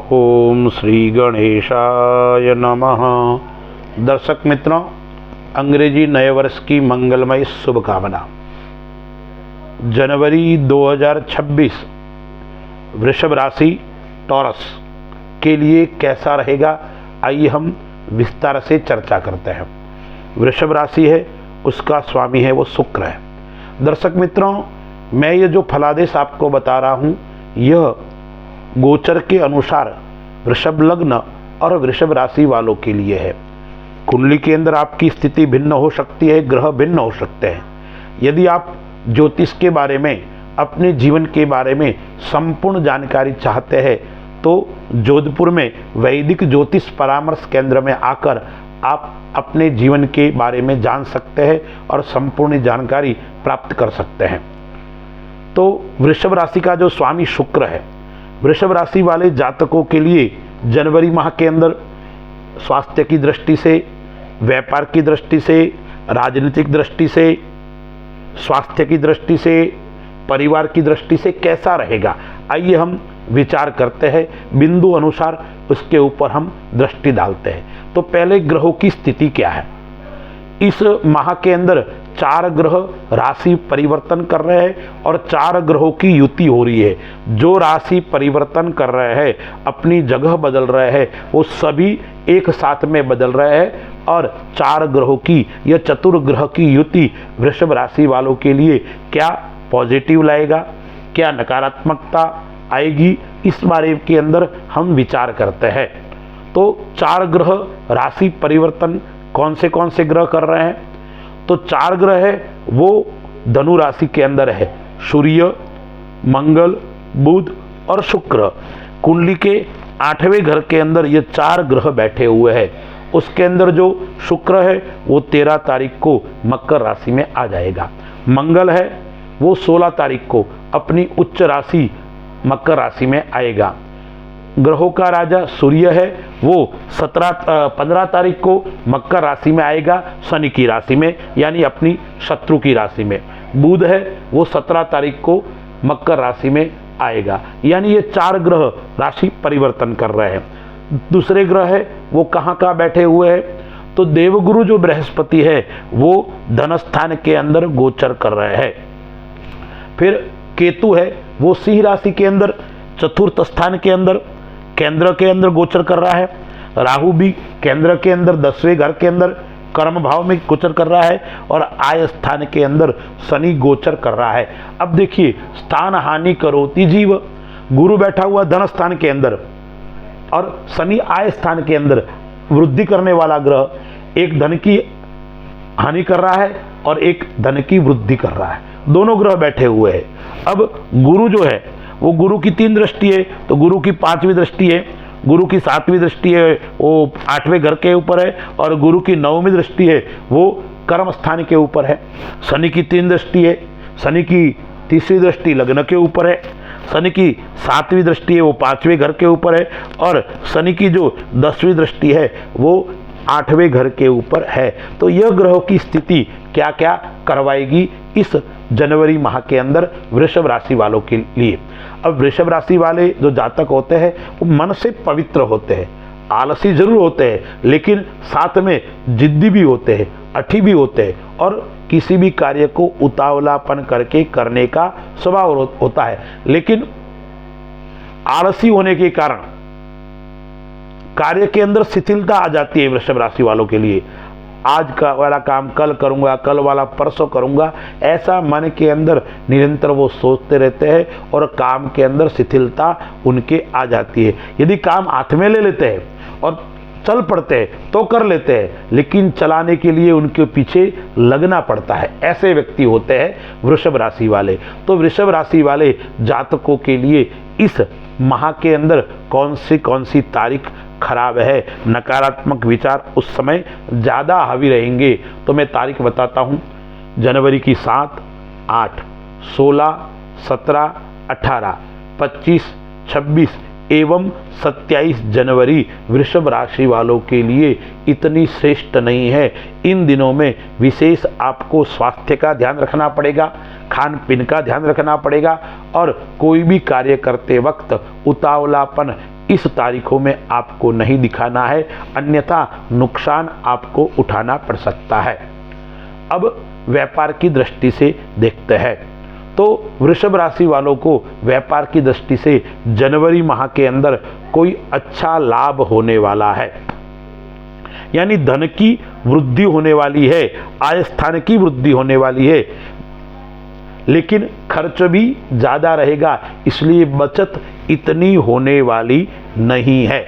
ओम श्री गणेशाय नमः। दर्शक मित्रों, अंग्रेजी नए वर्ष की मंगलमय शुभकामना। जनवरी 2026 वृषभ राशि टॉरस के लिए कैसा रहेगा, आइए हम विस्तार से चर्चा करते हैं। वृषभ राशि है, उसका स्वामी है वो शुक्र है। दर्शक मित्रों, मैं ये जो फलादेश आपको बता रहा हूँ, यह गोचर के अनुसार वृषभ लग्न और वृषभ राशि वालों के लिए है। कुंडली के अंदर आपकी स्थिति भिन्न हो सकती है, ग्रह भिन्न हो सकते हैं। यदि आप ज्योतिष के बारे में, अपने जीवन के बारे में संपूर्ण जानकारी चाहते हैं तो जोधपुर में वैदिक ज्योतिष परामर्श केंद्र में आकर आप अपने जीवन के बारे में जान सकते हैं और संपूर्ण जानकारी प्राप्त कर सकते हैं। तो वृषभ राशि का जो स्वामी शुक्र है, वृषभ राशि वाले जातकों के लिए जनवरी माह के अंदर स्वास्थ्य की दृष्टि से, व्यापार की दृष्टि से, राजनीतिक दृष्टि से, स्वास्थ्य की दृष्टि से, परिवार की दृष्टि से कैसा रहेगा, आइए हम विचार करते हैं। बिंदु अनुसार उसके ऊपर हम दृष्टि डालते हैं। तो पहले ग्रहों की स्थिति क्या है। इस माह के अंदर 4 ग्रह राशि परिवर्तन कर रहे हैं और 4 ग्रहों की युति हो रही है। जो राशि परिवर्तन कर रहे हैं, अपनी जगह बदल रहे हैं, वो सभी एक साथ में बदल रहे हैं और 4 ग्रहों की यह चतुर्ग्रह की युति वृषभ राशि वालों के लिए क्या पॉजिटिव लाएगा, क्या नकारात्मकता आएगी, इस बारे के अंदर हम विचार करते हैं। तो 4 ग्रह राशि परिवर्तन कौन से ग्रह कर रहे हैं। तो 4 ग्रह है वो धनु राशि के अंदर है, सूर्य, मंगल, बुध और शुक्र। कुंडली के 8वें घर के अंदर ये 4 ग्रह बैठे हुए हैं। उसके अंदर जो शुक्र है वो 13 तारीख को मकर राशि में आ जाएगा। मंगल है वो 16 तारीख को अपनी उच्च राशि मकर राशि में आएगा। ग्रहों का राजा सूर्य है, वो 15 तारीख को मकर राशि में आएगा, शनि की राशि में, यानी अपनी शत्रु की राशि में। बुध है वो 17 तारीख को मकर राशि में आएगा। यानी ये 4 ग्रह राशि परिवर्तन कर रहे हैं। दूसरे ग्रह है वो कहाँ बैठे हुए हैं। तो देवगुरु जो बृहस्पति है वो धन स्थान के अंदर गोचर कर रहे हैं। फिर केतु है वो सिंह राशि के अंदर चतुर्थ स्थान के अंदर केंद्र के अंदर गोचर कर रहा है। राहु भी केंद्र के अंदर 10वें घर के अंदर कर्म भाव में गोचर कर रहा है और आय स्थान के अंदर शनि गोचर कर रहा है। अब देखिए, स्थान हानि करोति जीव, गुरु बैठा हुआ धन स्थान के अंदर और शनि आय स्थान के अंदर, वृद्धि करने वाला ग्रह एक धन की हानि कर रहा है और एक धन की वृद्धि कर रहा है। दोनों ग्रह बैठे हुए हैं। अब गुरु जो है वो गुरु की 3 दृष्टि है, तो गुरु की 5वीं दृष्टि है, गुरु की 7वीं दृष्टि है वो 8वें घर के ऊपर है और गुरु की 9वीं दृष्टि है वो कर्म स्थान के ऊपर है। शनि की 3 दृष्टि है, शनि की 3री दृष्टि लग्न के ऊपर है, शनि की 7वीं दृष्टि है वो 5वें घर के ऊपर है और शनि की जो 10वीं दृष्टि है वो 8वें घर के ऊपर है। तो यह ग्रहों की स्थिति क्या क्या करवाएगी इस जनवरी माह के अंदर वृषभ राशि वालों के लिए। अब वृषभ राशि वाले जो जातक होते हैं वो मन से पवित्र होते हैं, आलसी जरूर होते हैं लेकिन साथ में जिद्दी भी होते हैं, अठी भी होते हैं और किसी भी कार्य को उतावलापन करके करने का स्वभाव होता है। लेकिन आलसी होने के कारण कार्य के अंदर शिथिलता आ जाती है वृषभ राशि वालों के लिए। आज का वाला काम कल करूंगा, कल वाला परसों करूंगा, ऐसा मन के अंदर निरंतर वो सोचते रहते हैं और काम के अंदर शिथिलता उनके आ जाती है। यदि काम हाथ में ले लेते हैं और चल पड़ते हैं तो कर लेते हैं, लेकिन चलाने के लिए उनके पीछे लगना पड़ता है। ऐसे व्यक्ति होते हैं वृषभ राशि वाले। तो वृषभ राशि वाले जातकों के लिए इस माह के अंदर कौन सी तारीख खराब है, नकारात्मक विचार उस समय ज़्यादा हावी रहेंगे। तो मैं तारीख बताता हूँ। जनवरी की 7, 8, 16, 17, 18, 25, 26 एवं 27 जनवरी वृषभ राशि वालों के लिए इतनी श्रेष्ठ नहीं है। इन दिनों में विशेष आपको स्वास्थ्य का ध्यान रखना पड़ेगा, खान पीन का ध्यान रखना पड़ेगा और कोई भी कार्य करते वक्त उतावलापन इस तारीखों में आपको नहीं दिखाना है, अन्यथा नुकसान आपको उठाना पड़ सकता है। अब व्यापार की दृष्टि से देखते हैं तो वृषभ राशि वालों को व्यापार की दृष्टि से जनवरी माह के अंदर कोई अच्छा लाभ होने वाला है, यानी धन की वृद्धि होने वाली है, आय स्थान की वृद्धि होने वाली है, लेकिन खर्च भी ज्यादा रहेगा, इसलिए बचत इतनी होने वाली नहीं है।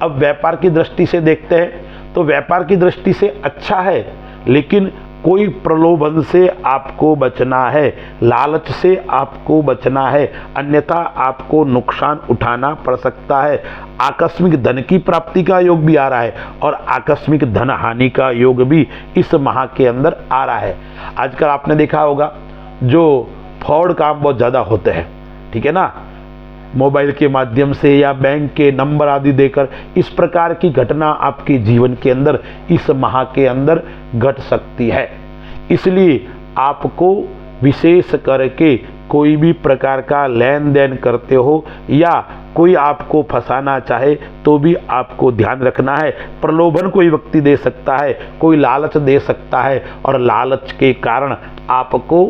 अब व्यापार की दृष्टि से देखते हैं तो व्यापार की दृष्टि से अच्छा है, लेकिन कोई प्रलोभन से आपको बचना है, लालच से आपको बचना है, अन्यथा आपको नुकसान उठाना पड़ सकता है। आकस्मिक धन की प्राप्ति का योग भी आ रहा है और आकस्मिक धन हानि का योग भी इस माह के अंदर आ रहा है। आजकल आपने देखा होगा जो फ्रॉड काम बहुत ज़्यादा होते हैं, ठीक है ना, मोबाइल के माध्यम से या बैंक के नंबर आदि देकर, इस प्रकार की घटना आपके जीवन के अंदर इस माह के अंदर घट सकती है। इसलिए आपको विशेष करके कोई भी प्रकार का लेन देन करते हो या कोई आपको फंसाना चाहे तो भी आपको ध्यान रखना है। प्रलोभन कोई व्यक्ति दे सकता है, कोई लालच दे सकता है और लालच के कारण आपको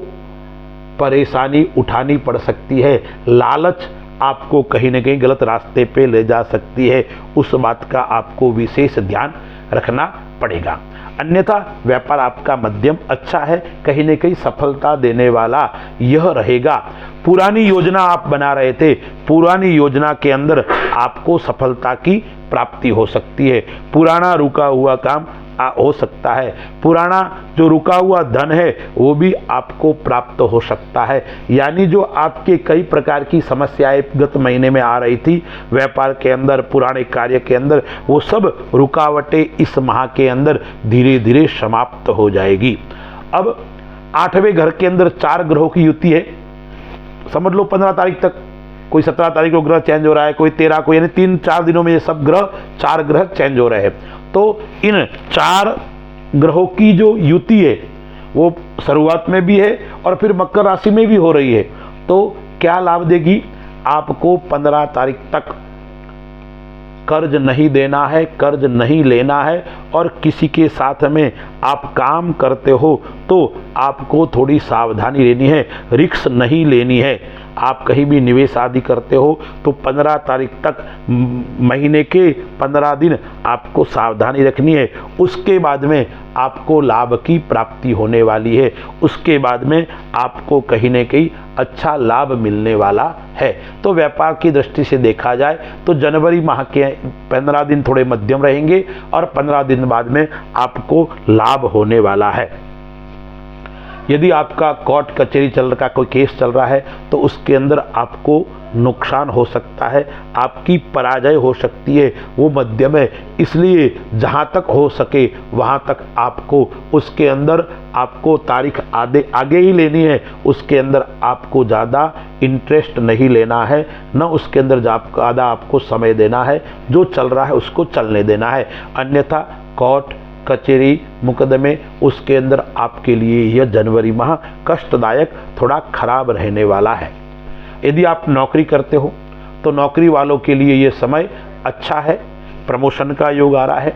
परेशानी उठानी पड़ सकती है। लालच आपको कहीं न कहीं गलत रास्ते पे ले जा सकती है, उस बात का आपको विशेष ध्यान रखना पड़ेगा। अन्यथा व्यापार आपका मध्यम अच्छा है, कहीं न कहीं सफलता देने वाला यह रहेगा। पुरानी योजना आप बना रहे थे, पुरानी योजना के अंदर आपको सफलता की प्राप्ति हो सकती है। पुराना रुका हुआ काम हो सकता है, पुराना जो रुका हुआ धन है वो भी आपको प्राप्त हो सकता है। यानी जो आपके कई प्रकार की समस्याएं गत महीने में आ रही थी व्यापार के अंदर, पुराने कार्य के अंदर, वो सब रुकावटें इस माह के अंदर धीरे धीरे समाप्त हो जाएगी। अब 8वें घर के अंदर 4 ग्रहों की युति है, समझ लो 15 तारीख तक। कोई 17 तारीख को ग्रह चेंज हो रहा है, कोई 13 को, यानी 3-4 दिनों में ये सब ग्रह 4 ग्रह चेंज हो रहे हैं। तो इन 4 ग्रहों की जो युति है वो शुरुआत में भी है और फिर मकर राशि में भी हो रही है। तो क्या लाभ देगी? आपको 15 तारीख तक कर्ज नहीं देना है, कर्ज नहीं लेना है, और किसी के साथ में आप काम करते हो तो आपको थोड़ी सावधानी लेनी है, रिस्क नहीं लेनी है। आप कहीं भी निवेश आदि करते हो तो 15 तारीख तक, महीने के 15 दिन आपको सावधानी रखनी है। उसके बाद में आपको लाभ की प्राप्ति होने वाली है, उसके बाद में आपको कहीं न कहीं अच्छा लाभ मिलने वाला है। तो व्यापार की दृष्टि से देखा जाए तो जनवरी माह के 15 दिन थोड़े मध्यम रहेंगे और 15 दिन बाद में आपको लाभ होने वाला है। यदि आपका कोर्ट कचहरी चल रहा, कोई केस चल रहा है तो उसके अंदर आपको नुकसान हो सकता है, आपकी पराजय हो सकती है, वो मध्यम है। इसलिए जहाँ तक हो सके वहाँ तक आपको उसके अंदर आपको तारीख आगे ही लेनी है, उसके अंदर आपको ज़्यादा इंटरेस्ट नहीं लेना है, न उसके अंदर ज़्यादा आपको समय देना है। जो चल रहा है उसको चलने देना है, अन्यथा कोर्ट कचहरी मुकदमे उसके अंदर आपके लिए यह जनवरी माह कष्टदायक, थोड़ा खराब रहने वाला है। यदि आप नौकरी करते हो तो नौकरी वालों के लिए ये समय अच्छा है, प्रमोशन का योग आ रहा है,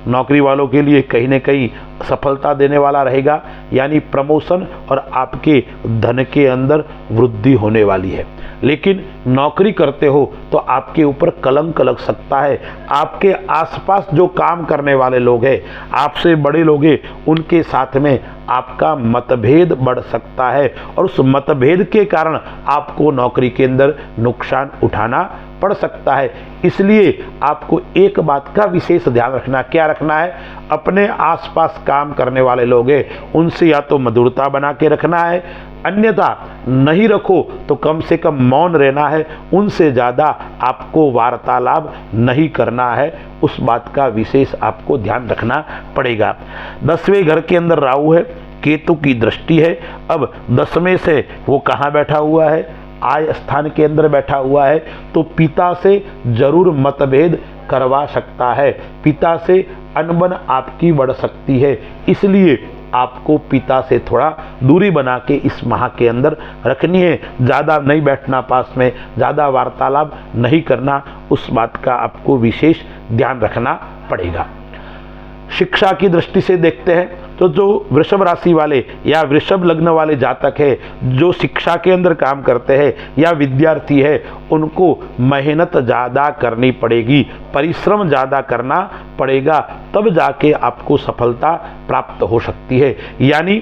नौकरी वालों के लिए कहीं न कहीं सफलता देने वाला रहेगा, यानी प्रमोशन और आपके धन के अंदर वृद्धि होने वाली है। लेकिन नौकरी करते हो तो आपके ऊपर कलंक लग सकता है। आपके आसपास जो काम करने वाले लोग हैं, आपसे बड़े लोग हैं, उनके साथ में आपका मतभेद बढ़ सकता है और उस मतभेद के कारण आपको नौकरी के अंदर नुकसान उठाना पड़ सकता है। इसलिए आपको एक बात का विशेष ध्यान रखना, क्या रखना है? अपने आसपास काम करने वाले लोग हैं उनसे या तो मधुरता बना के रखना है, अन्यथा नहीं रखो तो कम से कम मौन रहना है, उनसे ज़्यादा आपको वार्तालाप नहीं करना है। उस बात का विशेष आपको ध्यान रखना पड़ेगा। 10वें घर के अंदर राहु है, केतु की दृष्टि है। अब 10वें से वो कहाँ बैठा हुआ है? आय स्थान के अंदर बैठा हुआ है, तो पिता से जरूर मतभेद करवा सकता है, पिता से अनबन आपकी बढ़ सकती है। इसलिए आपको पिता से थोड़ा दूरी बना के इस माह के अंदर रखनी है। ज़्यादा नहीं बैठना पास में, ज़्यादा वार्तालाप नहीं करना, उस बात का आपको विशेष ध्यान रखना पड़ेगा। शिक्षा की दृष्टि से देखते हैं तो जो वृषभ राशि वाले या वृषभ लग्न वाले जातक है, जो शिक्षा के अंदर काम करते हैं या विद्यार्थी है, उनको मेहनत ज़्यादा करनी पड़ेगी, परिश्रम ज़्यादा करना पड़ेगा, तब जाके आपको सफलता प्राप्त हो सकती है। यानी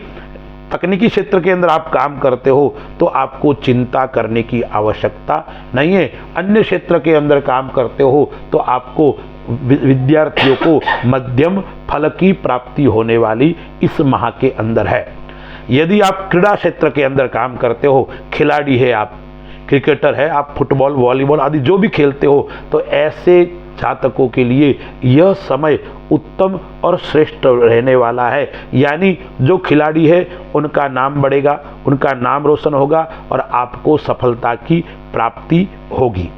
तकनीकी क्षेत्र के अंदर आप काम करते हो तो आपको चिंता करने की आवश्यकता नहीं है। अन्य क्षेत्र के अंदर काम करते हो तो आपको विद्यार्थियों को मध्यम फल की प्राप्ति होने वाली इस माह के अंदर है। यदि आप क्रीड़ा क्षेत्र के अंदर काम करते हो, खिलाड़ी है, आप क्रिकेटर है, आप फुटबॉल वॉलीबॉल आदि जो भी खेलते हो, तो ऐसे जातकों के लिए यह समय उत्तम और श्रेष्ठ रहने वाला है। यानी जो खिलाड़ी है उनका नाम बढ़ेगा, उनका नाम रोशन होगा और आपको सफलता की प्राप्ति होगी।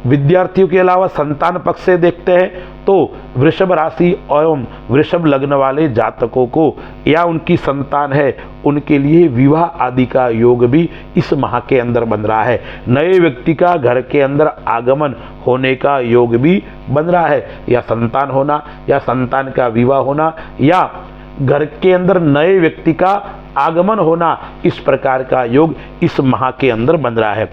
विद्यार्थियों के अलावा संतान पक्ष से देखते हैं तो वृषभ राशि एवं वृषभ लग्न वाले जातकों को या उनकी संतान है, उनके लिए विवाह आदि का योग भी इस माह के अंदर बन रहा है। नए व्यक्ति का घर के अंदर आगमन होने का योग भी बन रहा है, या संतान होना या संतान का विवाह होना या घर के अंदर नए व्यक्ति का आगमन होना, इस प्रकार का योग इस माह के अंदर बन रहा है।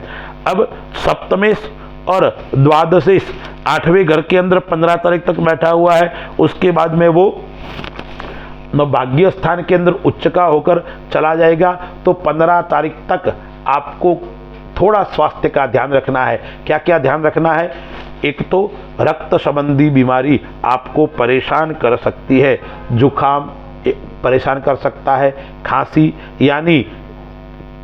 अब सप्तमेश और द्वादशेश 8वें घर के अंदर 15 तारीख तक बैठा हुआ है, उसके बाद में वो भाग्य स्थान के अंदर उच्च का होकर चला जाएगा। तो 15 तारीख तक आपको थोड़ा स्वास्थ्य का ध्यान रखना है। क्या क्या ध्यान रखना है? एक तो रक्त संबंधी बीमारी आपको परेशान कर सकती है, जुखाम परेशान कर सकता है, खांसी यानी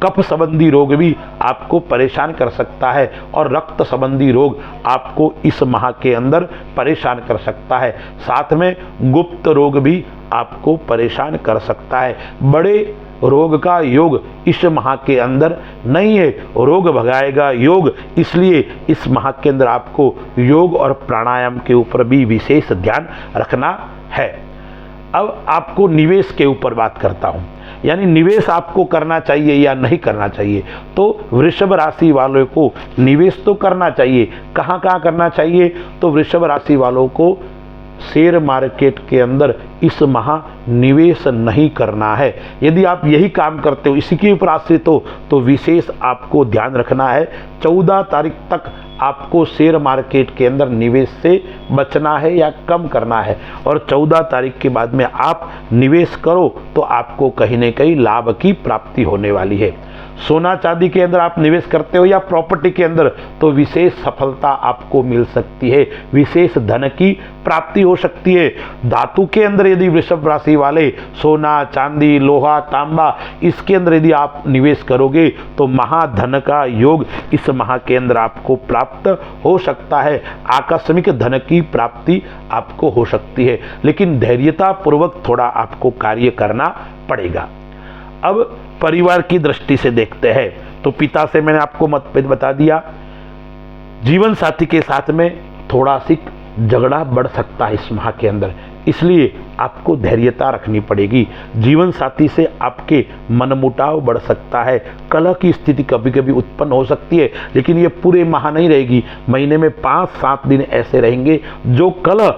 कफ संबंधी रोग भी आपको परेशान कर सकता है और रक्त संबंधी रोग आपको इस माह के अंदर परेशान कर सकता है। साथ में गुप्त रोग भी आपको परेशान कर सकता है। बड़े रोग का योग इस माह के अंदर नहीं है, रोग भगाएगा योग, इसलिए इस माह के अंदर आपको योग और प्राणायाम के ऊपर भी विशेष ध्यान रखना है। अब आपको निवेश के ऊपर बात करता हूं, यानी निवेश आपको करना चाहिए या नहीं करना चाहिए। तो वृषभ राशि वालों को निवेश तो करना चाहिए। कहाँ कहाँ करना चाहिए? तो वृषभ राशि वालों को शेयर मार्केट के अंदर इस माह निवेश नहीं करना है। यदि आप यही काम करते हो, इसी के ऊपर आश्रित हो, तो विशेष आपको ध्यान रखना है। 14 तारीख तक आपको शेयर मार्केट के अंदर निवेश से बचना है या कम करना है, और 14 तारीख के बाद में आप निवेश करो तो आपको कहीं न कहीं लाभ की प्राप्ति होने वाली है। सोना चांदी के अंदर आप निवेश करते हो या प्रॉपर्टी के अंदर, तो विशेष सफलता आपको मिल सकती है, विशेष धन की प्राप्ति हो सकती है। धातु के अंदर यदि वृषभ राशि वाले सोना चांदी लोहा तांबा इसके अंदर यदि आप निवेश करोगे तो महाधन का योग इस माह के अंदर आपको प्राप्त हो सकता है। आकस्मिक धन की प्राप्ति आपको हो सकती है, लेकिन धैर्यता पूर्वक थोड़ा आपको कार्य करना पड़ेगा। अब परिवार की दृष्टि से देखते हैं तो पिता से मैंने आपको मतभेद बता दिया। जीवन साथी के साथ में थोड़ा सी झगड़ा बढ़ सकता है इस माह के अंदर, इसलिए आपको धैर्यता रखनी पड़ेगी। जीवन साथी से आपके मनमुटाव बढ़ सकता है, कलह की स्थिति कभी कभी उत्पन्न हो सकती है, लेकिन ये पूरे माह नहीं रहेगी। महीने में 5-7 दिन ऐसे रहेंगे जो कलह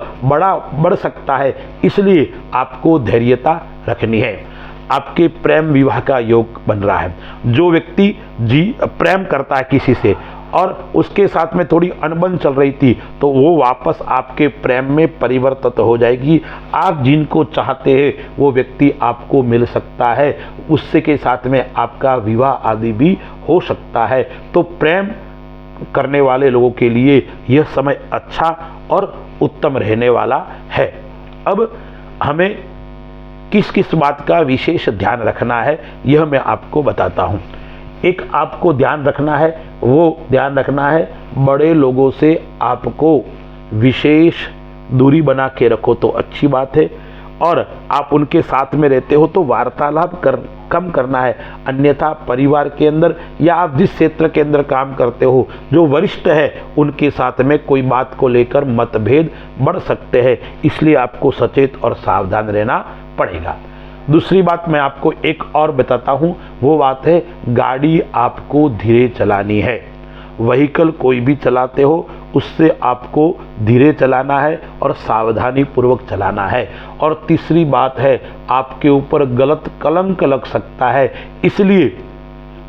बढ़ सकता है, इसलिए आपको धैर्यता रखनी है। आपके प्रेम विवाह का योग बन रहा है। जो व्यक्ति प्रेम करता है किसी से और उसके साथ में थोड़ी अनबन चल रही थी, तो वो वापस आपके प्रेम में परिवर्तित हो जाएगी। आप जिनको चाहते हैं वो व्यक्ति आपको मिल सकता है, उससे के साथ में आपका विवाह आदि भी हो सकता है। तो प्रेम करने वाले लोगों के लिए यह समय अच्छा और उत्तम रहने वाला है। अब हमें किस किस बात का विशेष ध्यान रखना है यह मैं आपको बताता हूँ। एक आपको ध्यान रखना है, वो ध्यान रखना है बड़े लोगों से आपको विशेष दूरी बना के रखो तो अच्छी बात है, और आप उनके साथ में रहते हो तो वार्तालाप कम करना है। अन्यथा परिवार के अंदर या आप जिस क्षेत्र के अंदर काम करते हो जो वरिष्ठ है उनके साथ में कोई बात को लेकर मतभेद बढ़ सकते हैं, इसलिए आपको सचेत और सावधान रहना पड़ेगा। दूसरी बात मैं आपको एक और बताता हूं, वो बात है गाड़ी आपको धीरे चलानी है। व्हीकल कोई भी चलाते हो उससे आपको धीरे चलाना है और सावधानी पूर्वक चलाना है। और तीसरी बात है आपके ऊपर गलत कलंक लग सकता है, इसलिए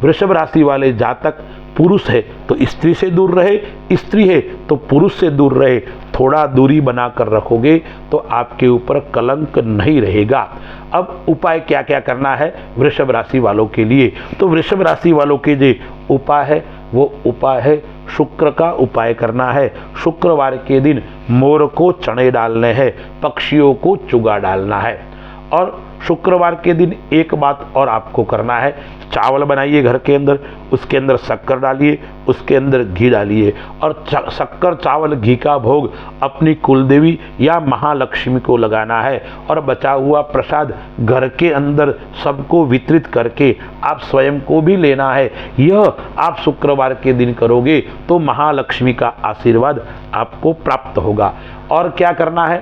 वृषभ राशि वाले जातक पुरुष है तो स्त्री से दूर रहे, स्त्री है तो पुरुष से दूर रहे। थोड़ा दूरी बनाकर रखोगे तो आपके ऊपर कलंक नहीं रहेगा। अब उपाय क्या क्या करना है वृषभ राशि वालों के लिए, तो वृषभ राशि वालों के जो उपाय है वो उपाय है शुक्र का उपाय करना है। शुक्रवार के दिन मोर को चने डालने हैं, पक्षियों को चुगा डालना है। और शुक्रवार के दिन एक बात और आपको करना है, चावल बनाइए घर के अंदर, उसके अंदर शक्कर डालिए, उसके अंदर घी डालिए और शक्कर चावल घी का भोग अपनी कुलदेवी या महालक्ष्मी को लगाना है। और बचा हुआ प्रसाद घर के अंदर सबको वितरित करके आप स्वयं को भी लेना है। यह आप शुक्रवार के दिन करोगे तो महालक्ष्मी का आशीर्वाद आपको प्राप्त होगा। और क्या करना है,